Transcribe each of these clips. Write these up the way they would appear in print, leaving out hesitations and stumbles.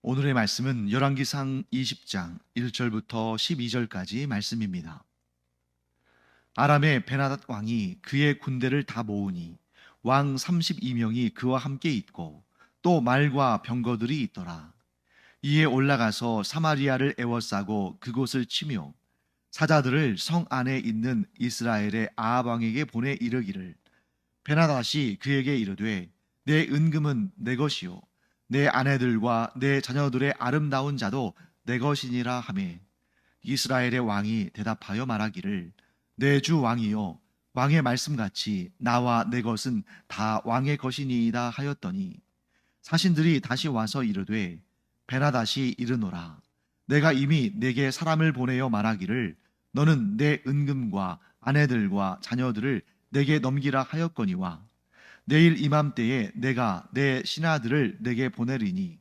오늘의 말씀은 열왕기상 20장 1절부터 12절까지 말씀입니다. 아람의 베나닷 왕이 그의 군대를 다 모으니 왕 32명이 그와 함께 있고 또 말과 병거들이 있더라. 이에 올라가서 사마리아를 에워싸고 그곳을 치며 사자들을 성 안에 있는 이스라엘의 아합 왕에게 보내 이르기를, 베나닷이 그에게 이르되 내 은금은 내 것이요 내 아내들과 내 자녀들의 아름다운 자도 내 것이니라 하매, 이스라엘의 왕이 대답하여 말하기를, 내 주 왕이여, 왕의 말씀같이 나와 내 것은 다 왕의 것이니이다 하였더니, 사신들이 다시 와서 이르되, 베나닷이 이르노라, 내가 이미 내게 사람을 보내어 말하기를 너는 내 은금과 아내들과 자녀들을 내게 넘기라 하였거니와, 내일 이맘때에 내가 내 신하들을 내게 보내리니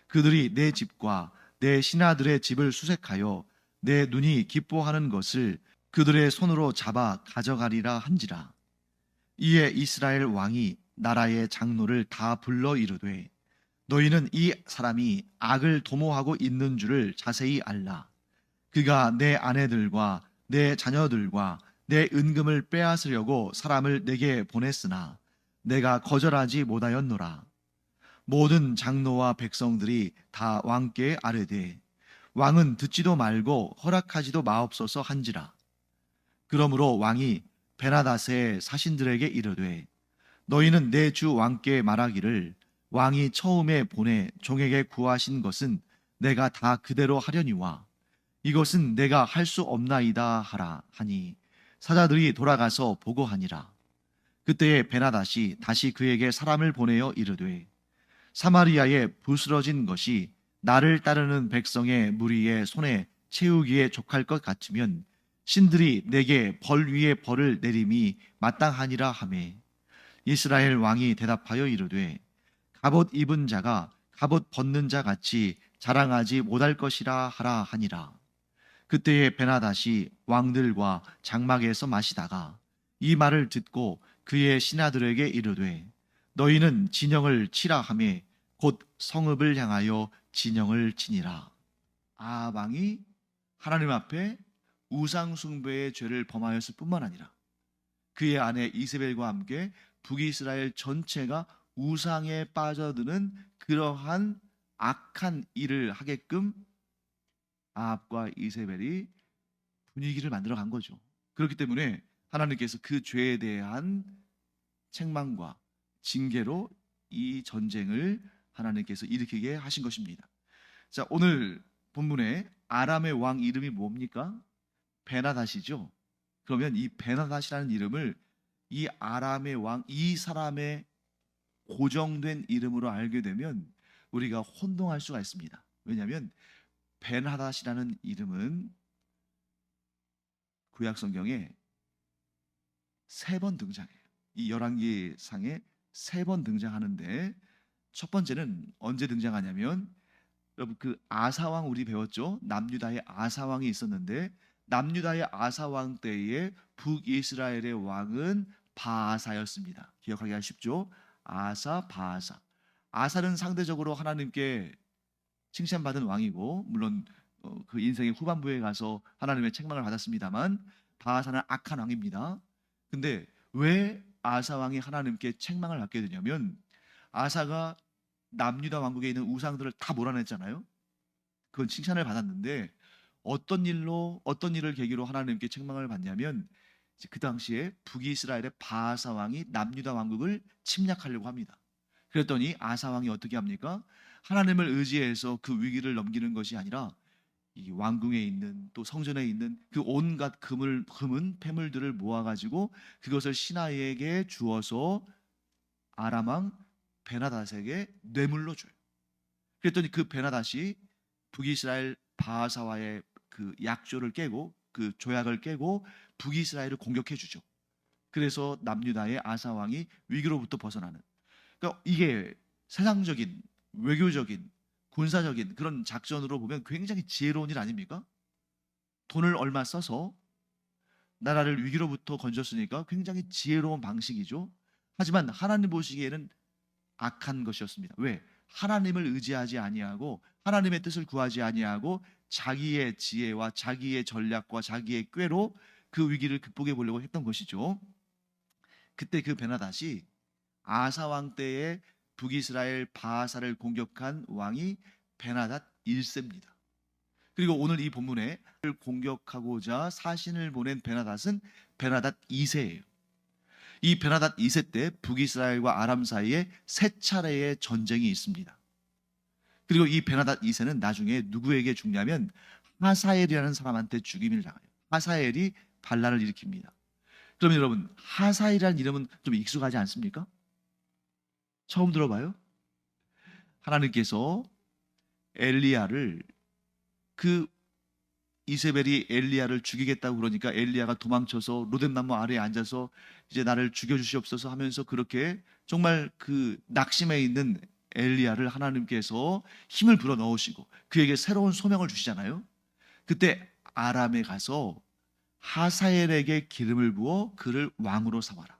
그들이 내 집과 내 신하들의 집을 수색하여 내 눈이 기뻐하는 것을 그들의 손으로 잡아 가져가리라 한지라. 이에 이스라엘 왕이 나라의 장로를 다 불러 이르되, 너희는 이 사람이 악을 도모하고 있는 줄을 자세히 알라. 그가 내 아내들과 내 자녀들과 내 은금을 빼앗으려고 사람을 내게 보냈으나 내가 거절하지 못하였노라. 모든 장로와 백성들이 다 왕께 아뢰되, 왕은 듣지도 말고 허락하지도 마옵소서 한지라. 그러므로 왕이 베나닷의 사신들에게 이르되, 너희는 내 주 왕께 말하기를, 왕이 처음에 보내 종에게 구하신 것은 내가 다 그대로 하려니와 이것은 내가 할 수 없나이다 하라 하니, 사자들이 돌아가서 보고하니라. 그때에 베나닷이 다시 그에게 사람을 보내어 이르되, 사마리아에 부스러진 것이 나를 따르는 백성의 무리의 손에 채우기에 족할 것 같으면 신들이 내게 벌 위에 벌을 내림이 마땅하니라 하매, 이스라엘 왕이 대답하여 이르되, 갑옷 입은 자가 갑옷 벗는 자 같이 자랑하지 못할 것이라 하라 하니라. 그때에 베나닷이 왕들과 장막에서 마시다가 이 말을 듣고 그의 신하들에게 이르되, 너희는 진영을 치라 하매 곧 성읍을 향하여 진영을 치니라. 아합 왕이 하나님 앞에 우상 숭배의 죄를 범하였을 뿐만 아니라 그의 아내 이세벨과 함께 북이스라엘 전체가 우상에 빠져드는 그러한 악한 일을 하게끔 아합과 이세벨이 분위기를 만들어 간 거죠. 그렇기 때문에 하나님께서 그 죄에 대한 책망과 징계로 이 전쟁을 하나님께서 일으키게 하신 것입니다. 자, 오늘 본문에 아람의 왕 이름이 뭡니까? 베나닷이죠. 그러면 이 베나닷이라는 이름을 이 아람의 왕, 이 사람의 고정된 이름으로 알게 되면 우리가 혼동할 수가 있습니다. 왜냐하면 베나닷이라는 이름은 구약 성경에 3번 등장해요. 이 열왕기상에 3번 등장하는데, 첫 번째는 언제 등장하냐면, 여러분 그 아사왕 우리 배웠죠? 남유다의 아사왕이 있었는데, 남유다의 아사왕 때에 북이스라엘의 왕은 바아사였습니다. 기억하기가 쉽죠? 아사, 바아사. 아사는 상대적으로 하나님께 칭찬받은 왕이고, 물론 그 인생의 후반부에 가서 하나님의 책망을 받았습니다만, 바아사는 악한 왕입니다. 근데 왜 아사 왕이 하나님께 책망을 받게 되냐면, 아사가 남유다 왕국에 있는 우상들을 다 몰아냈잖아요. 그건 칭찬을 받았는데, 어떤 일을 계기로 하나님께 책망을 받냐면, 이제 그 당시에 북이스라엘의 바아사 왕이 남유다 왕국을 침략하려고 합니다. 그랬더니 아사 왕이 어떻게 합니까? 하나님을 의지해서 그 위기를 넘기는 것이 아니라 이 왕궁에 있는, 또 성전에 있는 그 온갖 금은 폐물들을 모아가지고 그것을 신하에게 주어서 아람 왕 베나닷에게 뇌물로 줘요. 그랬더니 그 베나닷이 북이스라엘 바하사와의 그 약조를 깨고, 그 조약을 깨고 북이스라엘을 공격해 주죠. 그래서 남유다의 아사 왕이 위기로부터 벗어나는, 그러니까 이게 세상적인, 외교적인, 군사적인 그런 작전으로 보면 굉장히 지혜로운 일 아닙니까? 돈을 얼마 써서 나라를 위기로부터 건졌으니까 굉장히 지혜로운 방식이죠. 하지만 하나님 보시기에는 악한 것이었습니다. 왜? 하나님을 의지하지 아니하고 하나님의 뜻을 구하지 아니하고 자기의 지혜와 자기의 전략과 자기의 꾀로 그 위기를 극복해 보려고 했던 것이죠. 그때 그 베나닷이 아사 왕 때에 북이스라엘 바하사를 공격한 왕이 베나닷 1세입니다. 그리고 오늘 이 본문에 공격하고자 사신을 보낸 베나닷은 베나닷 2세예요. 이 베나닷 2세 때 북이스라엘과 아람 사이에 세 차례의 전쟁이 있습니다. 그리고 이 베나닷 2세는 나중에 누구에게 죽냐면 하사엘이라는 사람한테 죽임을 당해요. 하사엘이 반란을 일으킵니다. 그러면 여러분, 하사엘이라는 이름은 좀 익숙하지 않습니까? 처음 들어봐요? 하나님께서 엘리야를, 그 이세벨이 엘리야를 죽이겠다고 그러니까 엘리야가 도망쳐서 로뎀나무 아래에 앉아서 이제 나를 죽여주시옵소서 하면서 그렇게 정말 그 낙심해 있는 엘리야를 하나님께서 힘을 불어 넣으시고 그에게 새로운 소명을 주시잖아요. 그때 아람에 가서 하사엘에게 기름을 부어 그를 왕으로 삼아라.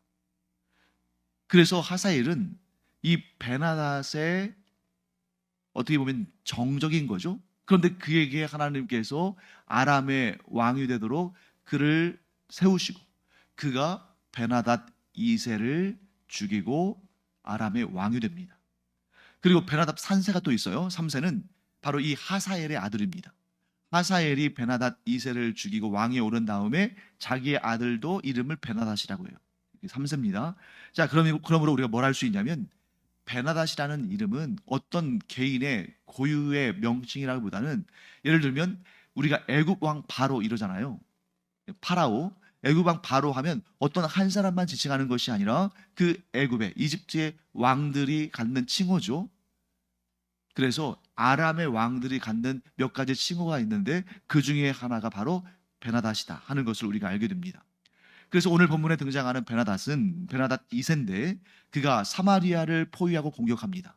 그래서 하사엘은 이 베나닷의 어떻게 보면 정적인 거죠. 그런데 그에게 하나님께서 아람의 왕이 되도록 그를 세우시고 그가 베나닷 2세를 죽이고 아람의 왕이 됩니다. 그리고 베나닷 3세가 또 있어요. 3세는 바로 이 하사엘의 아들입니다. 하사엘이 베나닷 2세를 죽이고 왕에 오른 다음에 자기의 아들도 이름을 베나닷이라고 해요. 3세입니다. 자, 그러므로 우리가 뭘 할 수 있냐면 베나닷이라는 이름은 어떤 개인의 고유의 명칭이라기보다는, 예를 들면 우리가 애굽 왕 바로 이러잖아요. 파라오, 애굽 왕 바로 하면 어떤 한 사람만 지칭하는 것이 아니라 그 애굽의 이집트의 왕들이 갖는 칭호죠. 그래서 아람의 왕들이 갖는 몇 가지 칭호가 있는데 그 중에 하나가 바로 베나닷이다 하는 것을 우리가 알게 됩니다. 그래서 오늘 본문에 등장하는 베나닷은 베나닷 2세인데 그가 사마리아를 포위하고 공격합니다.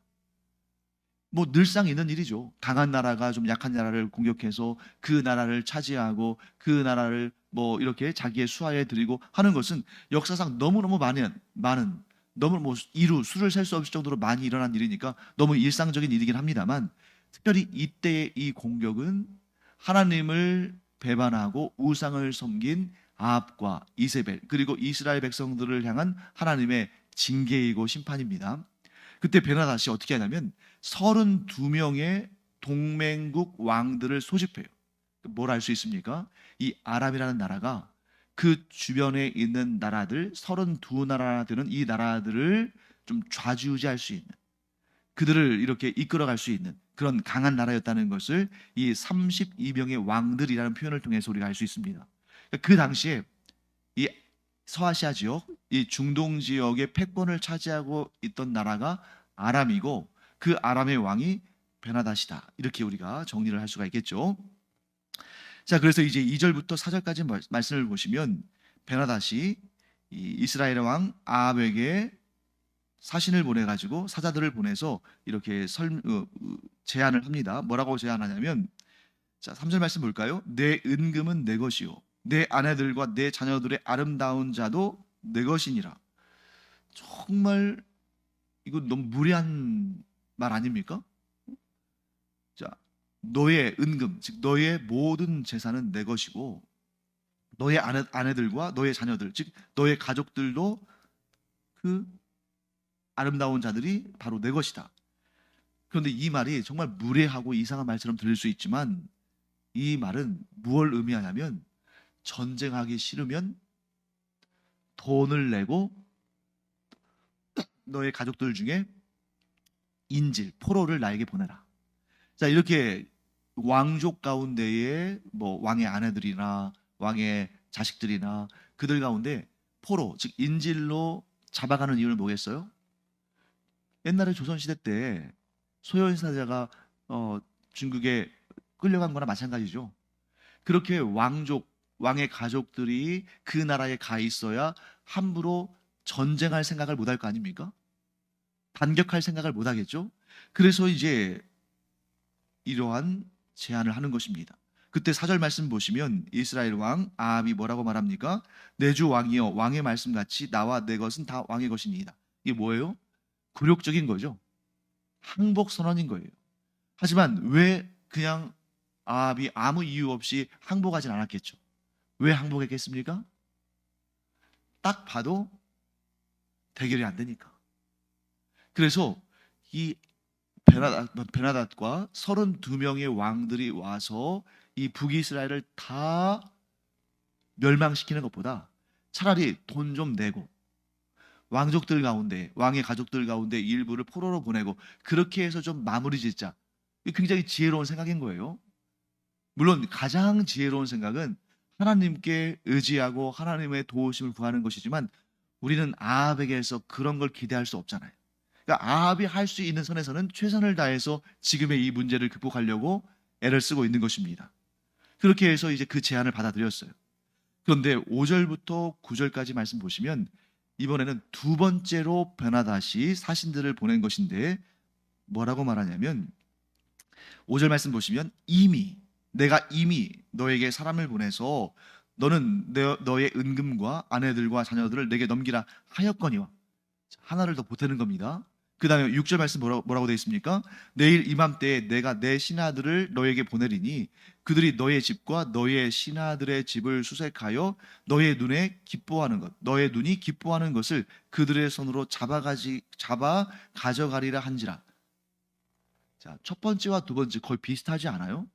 뭐 늘상 있는 일이죠. 강한 나라가 좀 약한 나라를 공격해서 그 나라를 차지하고 그 나라를 뭐 이렇게 자기의 수하에 들이고 하는 것은 역사상 너무너무 많은 너무 뭐 수를 셀 수 없을 정도로 많이 일어난 일이니까 너무 일상적인 일이긴 합니다만, 특별히 이때의 이 공격은 하나님을 배반하고 우상을 섬긴 아합과 이세벨 그리고 이스라엘 백성들을 향한 하나님의 징계이고 심판입니다. 그때 베나닷이 어떻게 하냐면 32명의 동맹국 왕들을 소집해요. 뭘 알 수 있습니까? 이 아람이라는 나라가 그 주변에 있는 나라들 32나라나 되는 이 나라들을 좀 좌지우지할 수 있는, 그들을 이렇게 이끌어갈 수 있는 그런 강한 나라였다는 것을 이 32명의 왕들이라는 표현을 통해서 우리가 알 수 있습니다. 그 당시에 이 서아시아 지역, 이 중동 지역의 패권을 차지하고 있던 나라가 아람이고 그 아람의 왕이 베나닷이다. 이렇게 우리가 정리를 할 수가 있겠죠. 자, 그래서 이제 2절부터 4절까지 말씀을 보시면 베나닷이 이 이스라엘 왕 아합에게 사신을 보내가지고 사자들을 보내서 이렇게 제안을 합니다. 뭐라고 제안하냐면, 자, 3절 말씀 볼까요? 내 은금은 내 것이요 내 아내들과 내 자녀들의 아름다운 자도 내 것이니라. 정말 이거 너무 무례한 말 아닙니까? 자, 너의 은금, 즉 너의 모든 재산은 내 것이고 너의 아내들과 너의 자녀들, 즉 너의 가족들도 그 아름다운 자들이 바로 내 것이다. 그런데 이 말이 정말 무례하고 이상한 말처럼 들릴 수 있지만 이 말은 무엇을 의미하냐면, 전쟁하기 싫으면 돈을 내고 너의 가족들 중에 포로를 나에게 보내라. 자, 이렇게 왕족 가운데에 뭐 왕의 아내들이나 왕의 자식들이나 그들 가운데 포로, 즉 인질로 잡아가는 이유는 뭐겠어요? 옛날에 조선시대 때 소현사자가 중국에 끌려간 거나 마찬가지죠. 그렇게 왕의 가족들이 그 나라에 가 있어야 함부로 전쟁할 생각을 못 할 거 아닙니까? 반격할 생각을 못 하겠죠. 그래서 이제 이러한 제안을 하는 것입니다. 그때 4절 말씀 보시면 이스라엘 왕 아합이 뭐라고 말합니까? 내 주 왕이여, 왕의 말씀같이 나와 내 것은 다 왕의 것이니이다. 이게 뭐예요? 굴욕적인 거죠. 항복 선언인 거예요. 하지만 왜 그냥 아합이 아무 이유 없이 항복하진 않았겠죠? 왜 항복했겠습니까? 딱 봐도 대결이 안 되니까. 그래서 이 베나닷과 32명의 왕들이 와서 이 북이스라엘을 다 멸망시키는 것보다 차라리 돈 좀 내고 왕족들 가운데, 왕의 가족들 가운데 일부를 포로로 보내고 그렇게 해서 좀 마무리 짓자. 이게 굉장히 지혜로운 생각인 거예요. 물론 가장 지혜로운 생각은 하나님께 의지하고 하나님의 도우심을 구하는 것이지만 우리는 아합에게서 그런 걸 기대할 수 없잖아요. 그러니까 아합이 할 수 있는 선에서는 최선을 다해서 지금의 이 문제를 극복하려고 애를 쓰고 있는 것입니다. 그렇게 해서 이제 그 제안을 받아들였어요. 그런데 5절부터 9절까지 말씀 보시면 이번에는 두 번째로 베나닷이 사신들을 보낸 것인데 뭐라고 말하냐면 5절 말씀 보시면 내가 이미 너에게 사람을 보내서 너는 너의 은금과 아내들과 자녀들을 내게 넘기라 하였거니와 하나를 더 보태는 겁니다. 그 다음에 6절 말씀 뭐라고 되어 있습니까? 내일 이맘때에 내가 내 신하들을 너에게 보내리니 그들이 너의 집과 너의 신하들의 집을 수색하여 너의 눈이 기뻐하는 것을 그들의 손으로 잡아 가져가리라 한지라. 자, 첫 번째와 두 번째 거의 비슷하지 않아요?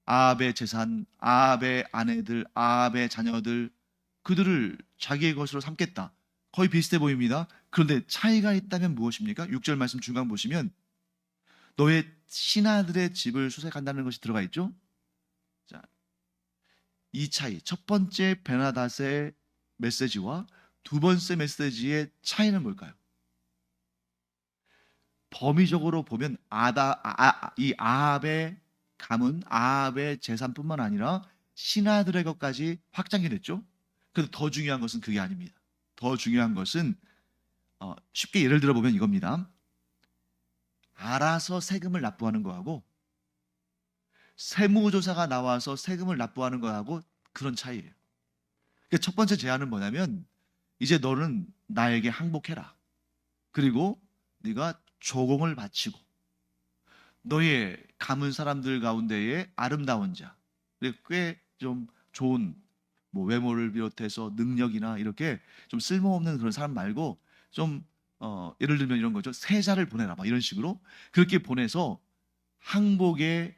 아합의 재산, 아합의 아내들, 아합의 자녀들, 그들을 자기의 것으로 삼겠다. 거의 비슷해 보입니다. 그런데 차이가 있다면 무엇입니까? 6절 말씀 중간 보시면 너의 신하들의 집을 수색한다는 것이 들어가 있죠. 자, 이 차이, 첫 번째 베나닷의 메시지와 두 번째 메시지의 차이는 뭘까요? 범위적으로 보면 이 아합의 가문, 아합의 재산뿐만 아니라 신하들의 것까지 확장이 됐죠. 그런데 더 중요한 것은 그게 아닙니다. 더 중요한 것은 쉽게 예를 들어 보면 이겁니다. 알아서 세금을 납부하는 거하고 세무조사가 나와서 세금을 납부하는 거하고 그런 차이예요. 그러니까 첫 번째 제안은 뭐냐면 이제 너는 나에게 항복해라. 그리고 네가 조공을 바치고 너의 가문 사람들 가운데에 아름다운 자, 꽤 좀 좋은 외모를 비롯해서 능력이나 이렇게 좀 쓸모없는 그런 사람 말고 좀 예를 들면 이런 거죠. 세자를 보내라 막 이런 식으로 그렇게 보내서 항복의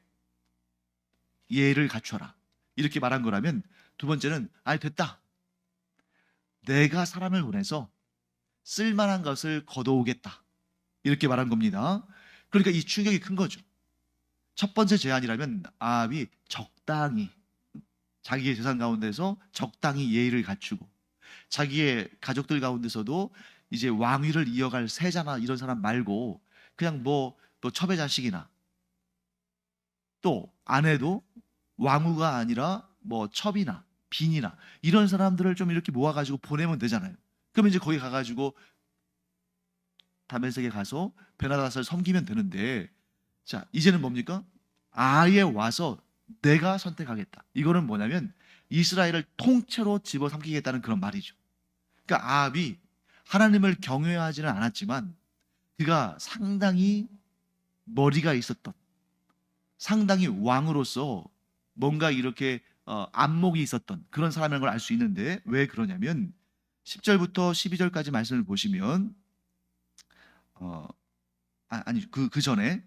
예를 갖춰라 이렇게 말한 거라면 두 번째는 아니 됐다. 내가 사람을 보내서 쓸만한 것을 거둬오겠다. 이렇게 말한 겁니다. 그러니까 이 충격이 큰 거죠. 첫 번째 제안이라면 아합이 적당히 자기의 재산 가운데서 적당히 예의를 갖추고 자기의 가족들 가운데서도 이제 왕위를 이어갈 세자나 이런 사람 말고 그냥 또 첩의 자식이나 또 아내도 왕후가 아니라 첩이나 빈이나 이런 사람들을 좀 이렇게 모아가지고 보내면 되잖아요. 그러면 이제 거기 가가지고 다메섹에 가서 베나닷을 섬기면 되는데 자 이제는 뭡니까? 아예 와서 내가 선택하겠다. 이거는 뭐냐면 이스라엘을 통째로 집어삼키겠다는 그런 말이죠. 그러니까 아합이 하나님을 경외하지는 않았지만 그가 상당히 머리가 있었던 상당히 왕으로서 뭔가 이렇게 안목이 있었던 그런 사람인 걸 알 수 있는데 왜 그러냐면 10절부터 12절까지 말씀을 보시면 그 전에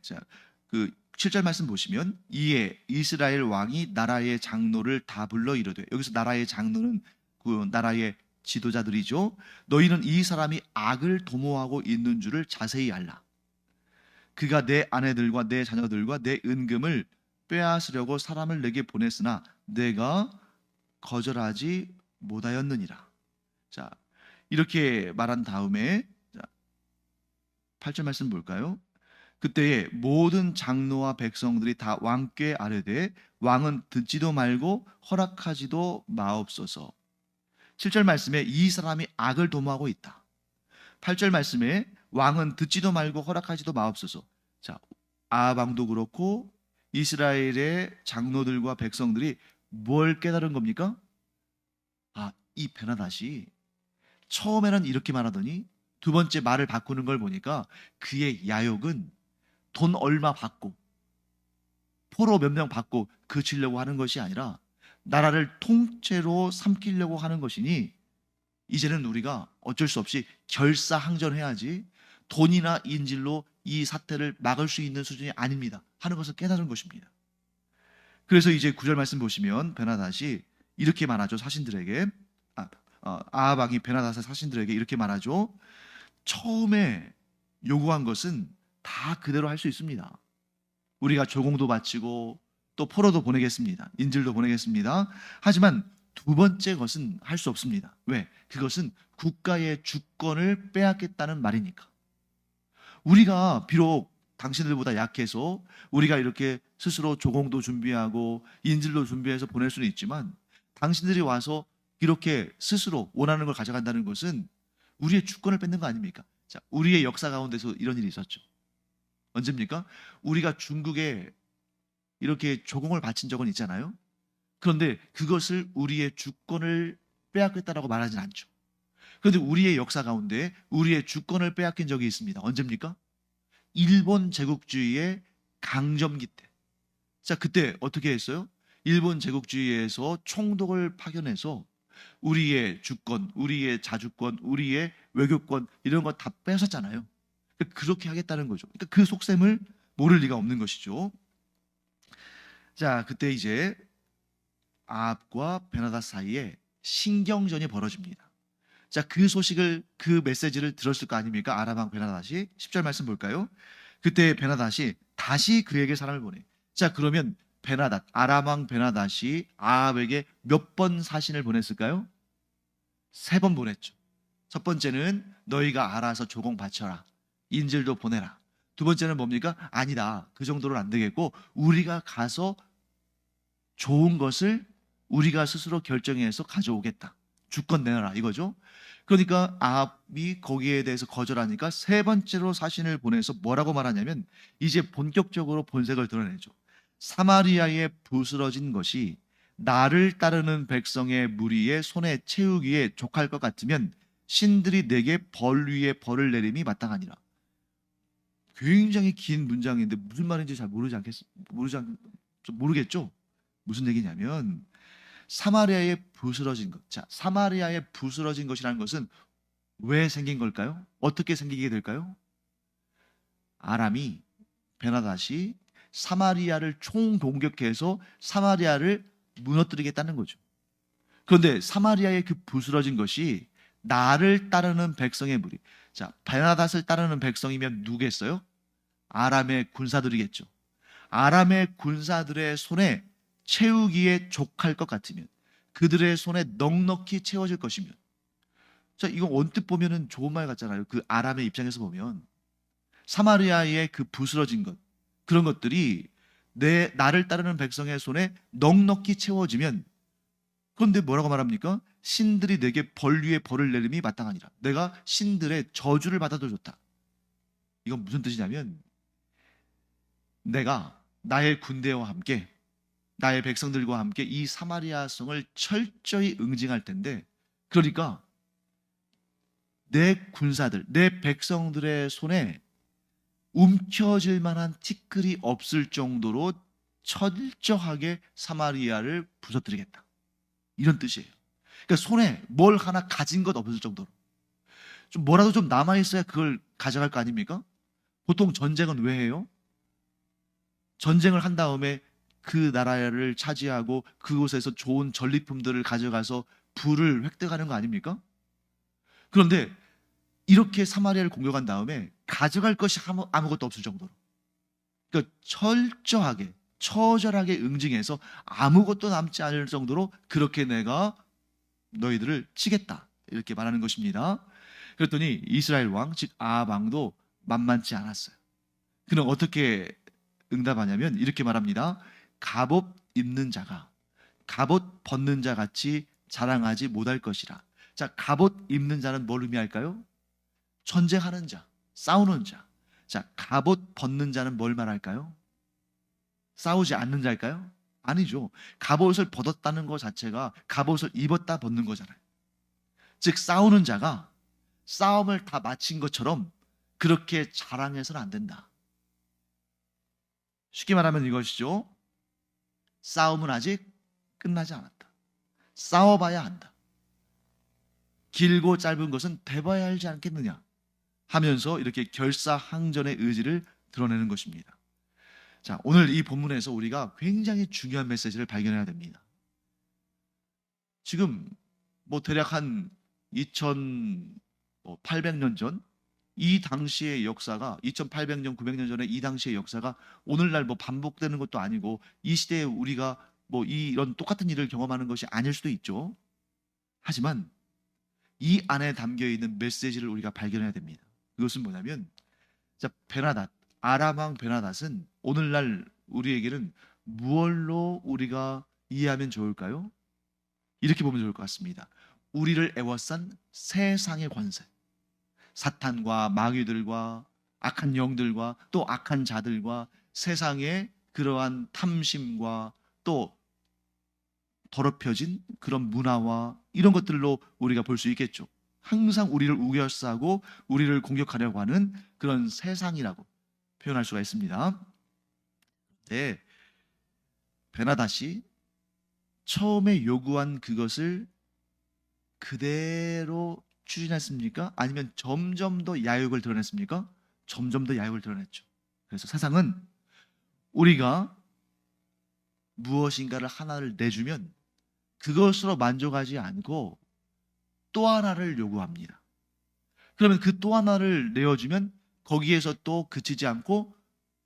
그 7절 말씀 보시면 이에 이스라엘 왕이 나라의 장로를 다 불러 이르되 여기서 나라의 장로는 그 나라의 지도자들이죠. 너희는 이 사람이 악을 도모하고 있는 줄을 자세히 알라. 그가 내 아내들과 내 자녀들과 내 은금을 빼앗으려고 사람을 내게 보냈으나 내가 거절하지 못하였느니라. 자, 이렇게 말한 다음에 8절 말씀 볼까요? 그때에 모든 장로와 백성들이 다 왕께 아뢰되 왕은 듣지도 말고 허락하지도 마옵소서. 7절 말씀에 이 사람이 악을 도모하고 있다. 8절 말씀에 왕은 듣지도 말고 허락하지도 마옵소서. 자, 아합 왕도 그렇고 이스라엘의 장로들과 백성들이 뭘 깨달은 겁니까? 이 베나닷이 처음에는 이렇게 말하더니 두 번째 말을 바꾸는 걸 보니까 그의 야욕은 돈 얼마 받고 포로 몇 명 받고 그치려고 하는 것이 아니라 나라를 통째로 삼키려고 하는 것이니 이제는 우리가 어쩔 수 없이 결사항전해야지 돈이나 인질로 이 사태를 막을 수 있는 수준이 아닙니다 하는 것을 깨달은 것입니다. 그래서 이제 9절 말씀 보시면 베나닷이 이렇게 말하죠. 사신들에게 아합 왕이 베나닷의 사신들에게 이렇게 말하죠. 처음에 요구한 것은 다 그대로 할 수 있습니다. 우리가 조공도 바치고 또 포로도 보내겠습니다. 인질도 보내겠습니다. 하지만 두 번째 것은 할 수 없습니다. 왜? 그것은 국가의 주권을 빼앗겠다는 말이니까. 우리가 비록 당신들보다 약해서 우리가 이렇게 스스로 조공도 준비하고 인질도 준비해서 보낼 수는 있지만 당신들이 와서 이렇게 스스로 원하는 걸 가져간다는 것은 우리의 주권을 뺏는 거 아닙니까? 자, 우리의 역사 가운데서 이런 일이 있었죠. 언제입니까? 우리가 중국에 이렇게 조공을 바친 적은 있잖아요. 그런데 그것을 우리의 주권을 빼앗겠다라고 말하진 않죠. 그런데 우리의 역사 가운데 우리의 주권을 빼앗긴 적이 있습니다. 언제입니까? 일본 제국주의의 강점기 때. 자, 그때 어떻게 했어요? 일본 제국주의에서 총독을 파견해서 우리의 주권, 우리의 자주권, 우리의 외교권 이런 거 다 뺏었잖아요. 그렇게 하겠다는 거죠. 그러니까 그 속셈을 모를 리가 없는 것이죠. 자, 그때 이제 아합과 베나닷 사이에 신경전이 벌어집니다. 자, 그 소식을, 그 메시지를 들었을 거 아닙니까? 아람 왕 베나닷이. 10절 말씀 볼까요? 그때 베나닷이 다시 그에게 사람을 보내. 자, 그러면 베나닷, 아람 왕 베나닷이 아합에게 몇 번 사신을 보냈을까요? 3번 보냈죠. 첫 번째는 너희가 알아서 조공 바쳐라. 인질도 보내라. 두 번째는 뭡니까? 아니다. 그 정도는 안 되겠고 우리가 가서 좋은 것을 우리가 스스로 결정해서 가져오겠다. 주권 내놔라 이거죠. 그러니까 아합이 거기에 대해서 거절하니까 세 번째로 사신을 보내서 뭐라고 말하냐면 이제 본격적으로 본색을 드러내죠. 사마리아에 부스러진 것이 나를 따르는 백성의 무리의 손에 채우기에 족할 것 같으면 신들이 내게 벌 위에 벌을 내림이 마땅하니라. 굉장히 긴 문장인데 무슨 말인지 잘 모르겠죠? 무슨 얘기냐면 사마리아에 부스러진 것. 자, 사마리아에 부스러진 것이라는 것은 왜 생긴 걸까요? 어떻게 생기게 될까요? 아람이 베나닷이 사마리아를 총공격해서 사마리아를 무너뜨리겠다는 거죠. 그런데 사마리아의 그 부스러진 것이 나를 따르는 백성의 무리. 자, 베나닷을 따르는 백성이면 누구겠어요? 아람의 군사들이겠죠. 아람의 군사들의 손에 채우기에 족할 것 같으면, 그들의 손에 넉넉히 채워질 것이면. 자, 이거 언뜻 보면은 좋은 말 같잖아요. 그 아람의 입장에서 보면 사마리아의 그 부스러진 것, 그런 것들이 나를 따르는 백성의 손에 넉넉히 채워지면, 그런데 뭐라고 말합니까? 신들이 내게 벌 위에 벌을 내림이 마땅하니라. 내가 신들의 저주를 받아도 좋다. 이건 무슨 뜻이냐면 내가 나의 군대와 함께 나의 백성들과 함께 이 사마리아 성을 철저히 응징할 텐데, 그러니까 내 군사들, 내 백성들의 손에 움켜질 만한 티끌이 없을 정도로 철저하게 사마리아를 부서뜨리겠다. 이런 뜻이에요. 그러니까 손에 뭘 하나 가진 것 없을 정도로. 좀 뭐라도 좀 남아있어야 그걸 가져갈 거 아닙니까? 보통 전쟁은 왜 해요? 전쟁을 한 다음에 그 나라를 차지하고 그곳에서 좋은 전리품들을 가져가서 부를 획득하는 거 아닙니까? 그런데 이렇게 사마리아를 공격한 다음에 가져갈 것이 아무것도 없을 정도로, 그러니까 철저하게 처절하게 응징해서 아무것도 남지 않을 정도로 그렇게 내가 너희들을 치겠다 이렇게 말하는 것입니다. 그랬더니 이스라엘 왕 즉 아합 왕도 만만치 않았어요. 그는 어떻게 응답하냐면 이렇게 말합니다. 갑옷 입는 자가 갑옷 벗는 자 같이 자랑하지 못할 것이라. 자, 갑옷 입는 자는 뭘 의미할까요? 전쟁하는 자, 싸우는 자. 자, 갑옷 벗는 자는 뭘 말할까요? 싸우지 않는 자일까요? 아니죠. 갑옷을 벗었다는 것 자체가 갑옷을 입었다 벗는 거잖아요. 즉 싸우는 자가 싸움을 다 마친 것처럼 그렇게 자랑해서는 안 된다. 쉽게 말하면 이것이죠. 싸움은 아직 끝나지 않았다. 싸워봐야 한다. 길고 짧은 것은 돼봐야 알지 않겠느냐 하면서 이렇게 결사항전의 의지를 드러내는 것입니다. 자, 오늘 이 본문에서 우리가 굉장히 중요한 메시지를 발견해야 됩니다. 지금 대략 한 2800년 전, 이 당시의 역사가 2800년, 900년 전에 이 당시의 역사가 오늘날 반복되는 것도 아니고 이 시대에 우리가 이런 똑같은 일을 경험하는 것이 아닐 수도 있죠. 하지만 이 안에 담겨 있는 메시지를 우리가 발견해야 됩니다. 그것은 뭐냐면, 자, 베나닷, 아람 왕 베나닷은 오늘날 우리에게는 무엇로 우리가 이해하면 좋을까요? 이렇게 보면 좋을 것 같습니다. 우리를 애워싼 세상의 권세, 사탄과 마귀들과 악한 영들과 또 악한 자들과 세상의 그러한 탐심과 또 더럽혀진 그런 문화와 이런 것들로 우리가 볼 수 있겠죠. 항상 우리를 우겨싸고 우리를 공격하려고 하는 그런 세상이라고 표현할 수가 있습니다. 네, 베나닷이 처음에 요구한 그것을 그대로 추진했습니까? 아니면 점점 더 야욕을 드러냈습니까? 점점 더 야욕을 드러냈죠. 그래서 세상은 우리가 무엇인가를 하나를 내주면 그것으로 만족하지 않고 또 하나를 요구합니다. 그러면 그 또 하나를 내어주면 거기에서 또 그치지 않고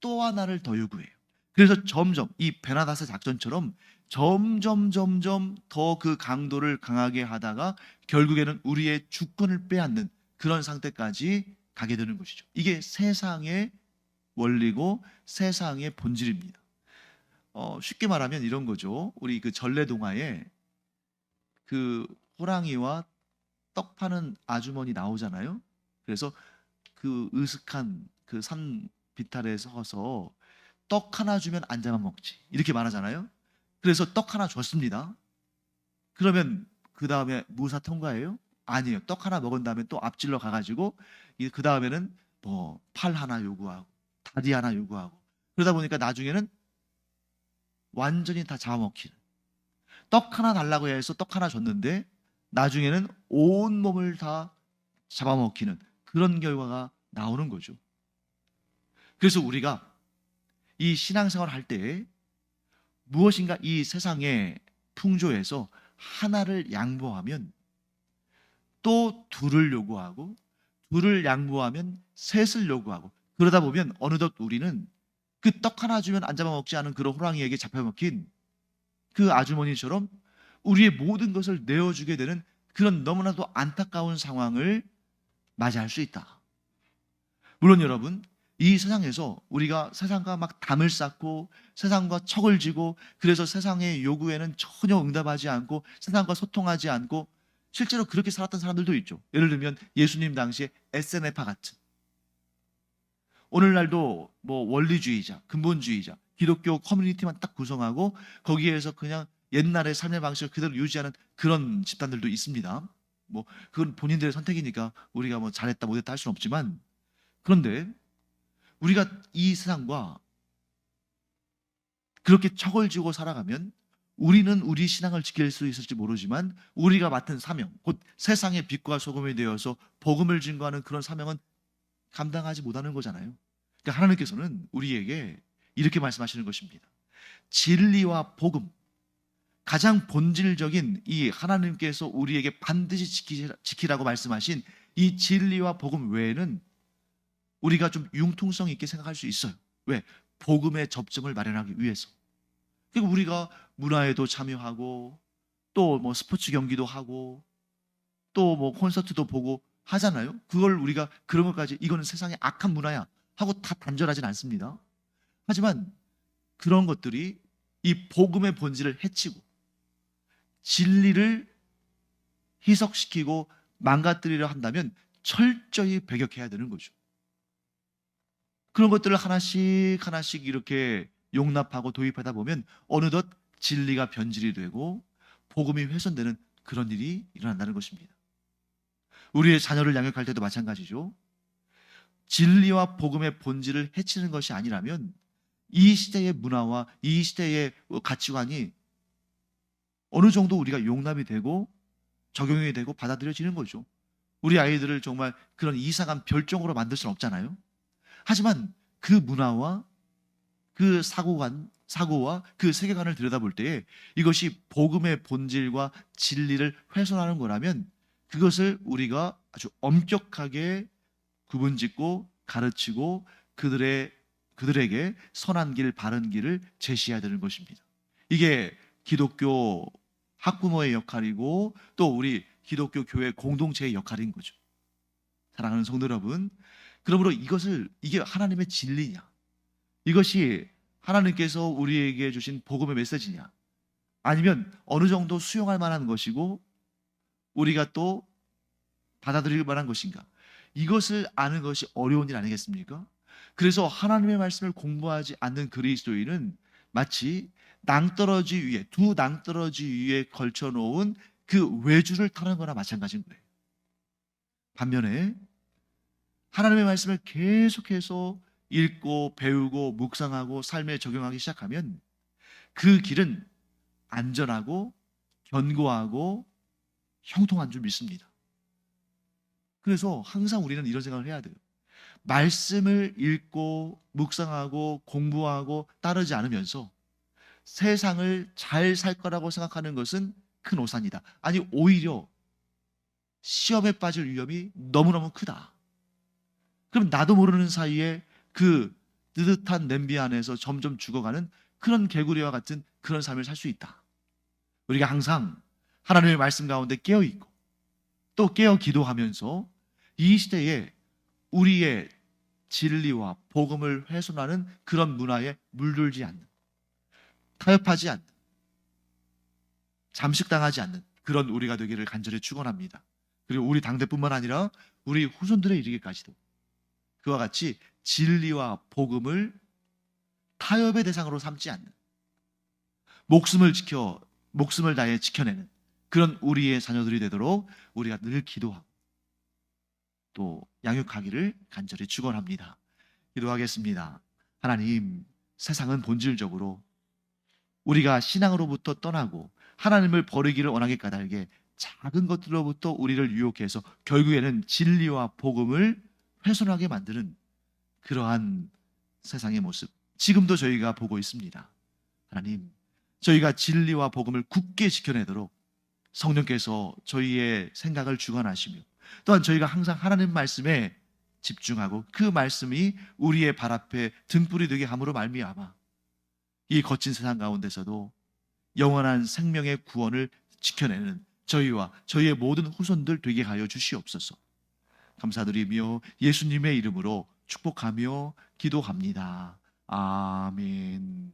또 하나를 더 요구해요. 그래서 점점 이 베나닷의 작전처럼 점점 더 그 강도를 강하게 하다가 결국에는 우리의 주권을 빼앗는 그런 상태까지 가게 되는 것이죠. 이게 세상의 원리고 세상의 본질입니다. 쉽게 말하면 이런 거죠. 우리 그 전래동화에 그 호랑이와 떡 파는 아주머니 나오잖아요. 그래서 그 으슥한 그 산 비탈에 서서 떡 하나 주면 안 잡아먹지 이렇게 말하잖아요. 그래서 떡 하나 줬습니다. 그러면 그 다음에 무사 통과예요? 아니에요. 떡 하나 먹은 다음에 또 앞질러 가가지고 그 다음에는 팔 하나 요구하고 다리 하나 요구하고 그러다 보니까 나중에는 완전히 다 잡아먹히는, 떡 하나 달라고 해서 떡 하나 줬는데 나중에는 온 몸을 다 잡아먹히는 그런 결과가 나오는 거죠. 그래서 우리가 이 신앙생활을 할 때 무엇인가 이 세상의 풍조에서 하나를 양보하면 또 둘을 요구하고 둘을 양보하면 셋을 요구하고 그러다 보면 어느덧 우리는 그 떡 하나 주면 안 잡아먹지 않은 그런 호랑이에게 잡혀먹힌 그 아주머니처럼 우리의 모든 것을 내어주게 되는 그런 너무나도 안타까운 상황을 맞이할 수 있다. 물론 여러분, 이 세상에서 우리가 세상과 막 담을 쌓고 세상과 척을 지고 그래서 세상의 요구에는 전혀 응답하지 않고 세상과 소통하지 않고 실제로 그렇게 살았던 사람들도 있죠. 예를 들면 예수님 당시에 SNF파 같은, 오늘날도 원리주의자, 근본주의자, 기독교 커뮤니티만 딱 구성하고 거기에서 그냥 옛날의 삶의 방식을 그대로 유지하는 그런 집단들도 있습니다. 그건 본인들의 선택이니까 우리가 잘했다 못했다 할 수는 없지만, 그런데 우리가 이 세상과 그렇게 척을 지고 살아가면 우리는 우리 신앙을 지킬 수 있을지 모르지만 우리가 맡은 사명, 곧 세상의 빛과 소금이 되어서 복음을 증거하는 그런 사명은 감당하지 못하는 거잖아요. 그러니까 하나님께서는 우리에게 이렇게 말씀하시는 것입니다. 진리와 복음, 가장 본질적인 이 하나님께서 우리에게 반드시 지키라고 말씀하신 이 진리와 복음 외에는 우리가 좀 융통성 있게 생각할 수 있어요. 왜? 복음의 접점을 마련하기 위해서. 그리고 우리가 문화에도 참여하고 또 스포츠 경기도 하고 또 콘서트도 보고 하잖아요. 그걸 우리가 그런 것까지 이거는 세상의 악한 문화야 하고 다 단절하진 않습니다. 하지만 그런 것들이 이 복음의 본질을 해치고 진리를 희석시키고 망가뜨리려 한다면 철저히 배격해야 되는 거죠. 그런 것들을 하나씩 이렇게 용납하고 도입하다 보면 어느덧 진리가 변질이 되고 복음이 훼손되는 그런 일이 일어난다는 것입니다. 우리의 자녀를 양육할 때도 마찬가지죠. 진리와 복음의 본질을 해치는 것이 아니라면 이 시대의 문화와 이 시대의 가치관이 어느 정도 우리가 용납이 되고 적용이 되고 받아들여지는 거죠. 우리 아이들을 정말 그런 이상한 별종으로 만들 수는 없잖아요. 하지만 그 문화와 그 사고와 그 세계관을 들여다볼 때에 이것이 복음의 본질과 진리를 훼손하는 거라면 그것을 우리가 아주 엄격하게 구분짓고 가르치고 그들에게 선한 길, 바른 길을 제시해야 되는 것입니다. 이게 기독교 학부모의 역할이고 또 우리 기독교 교회 공동체의 역할인 거죠. 사랑하는 성도 여러분, 그러므로 이게 하나님의 진리냐? 이것이 하나님께서 우리에게 주신 복음의 메시지냐? 아니면 어느 정도 수용할 만한 것이고 우리가 또 받아들일 만한 것인가? 이것을 아는 것이 어려운 일 아니겠습니까? 그래서 하나님의 말씀을 공부하지 않는 그리스도인은 마치 두 낭떠러지 위에 걸쳐놓은 그 외주를 타는 거나 마찬가지인 거예요. 반면에 하나님의 말씀을 계속해서 읽고 배우고 묵상하고 삶에 적용하기 시작하면 그 길은 안전하고 견고하고 형통한 줄 믿습니다. 그래서 항상 우리는 이런 생각을 해야 돼요. 말씀을 읽고 묵상하고 공부하고 따르지 않으면서 세상을 잘 살 거라고 생각하는 것은 큰 오산이다. 아니, 오히려 시험에 빠질 위험이 너무너무 크다. 그럼 나도 모르는 사이에 그 뜨뜻한 냄비 안에서 점점 죽어가는 그런 개구리와 같은 그런 삶을 살 수 있다. 우리가 항상 하나님의 말씀 가운데 깨어있고 또 깨어 기도하면서 이 시대에 우리의 진리와 복음을 훼손하는 그런 문화에 물들지 않는, 타협하지 않는, 잠식당하지 않는 그런 우리가 되기를 간절히 축원합니다. 그리고 우리 당대뿐만 아니라 우리 후손들에 이르기까지도 그와 같이 진리와 복음을 타협의 대상으로 삼지 않는, 목숨을 다해 지켜내는 그런 우리의 자녀들이 되도록 우리가 늘 기도하고 또 양육하기를 간절히 축원합니다. 기도하겠습니다. 하나님, 세상은 본질적으로 우리가 신앙으로부터 떠나고 하나님을 버리기를 원하게 까닭에 작은 것들로부터 우리를 유혹해서 결국에는 진리와 복음을 훼손하게 만드는 그러한 세상의 모습, 지금도 저희가 보고 있습니다. 하나님, 저희가 진리와 복음을 굳게 지켜내도록 성령께서 저희의 생각을 주관하시며 또한 저희가 항상 하나님 말씀에 집중하고 그 말씀이 우리의 발 앞에 등불이 되게 함으로 말미암아 이 거친 세상 가운데서도 영원한 생명의 구원을 지켜내는 저희와 저희의 모든 후손들 되게 하여 주시옵소서. 감사드리며 예수님의 이름으로 축복하며 기도합니다. 아멘.